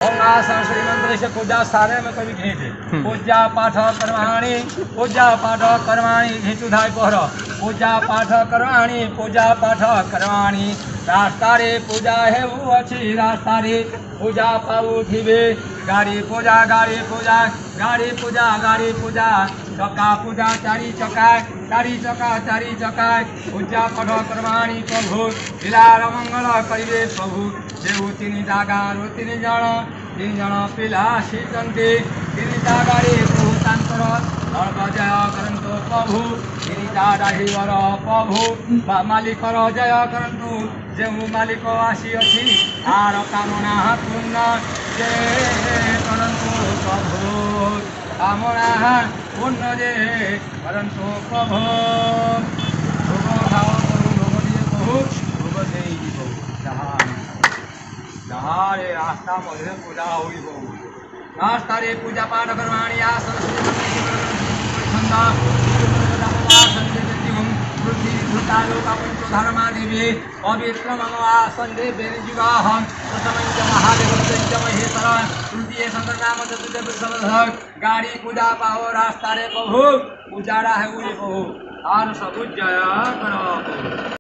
ओम नमः सरस्वती मंत्र से पूजा सारे में कभी घेटे पूजा पाठ कर्माणि घेचु धाय पहर पूजा पाठ कर्माणि रास्ता रे पूजा है वो अच्छी रास्ता रे पूजा पाऊ थिबे गाड़ी पूजा चका पूजा चारी चका पूजा पाठ कर्माणि प्रभु लीला मंगल करिवे प्रभु देव तीन जागार तीन जन पिला सीचंती तीन जागारे प्रभु तांकर जय करंतु प्रभु तीन ड्राइवर प्रभु मालिकर जय करंतु जो मालिक आसी अच्छी आर कामना पूर्ण जय करंतु प्रभु कामना पूर्ण जय करंतु प्रभु जहारे रास्ता मध्य पूजा हुई रास्ता रे पूजा पाठ कर्माणि धर्मा देवी पवित्र मंगवासंदे बेजुगाहम प्रथम महादेव महेश्वर तृतीय शंकर नाम चतुर्थ गाड़ी पूजा पाओ रास्ता रे प्रभु पूजा है प्रभु और सब जय करो।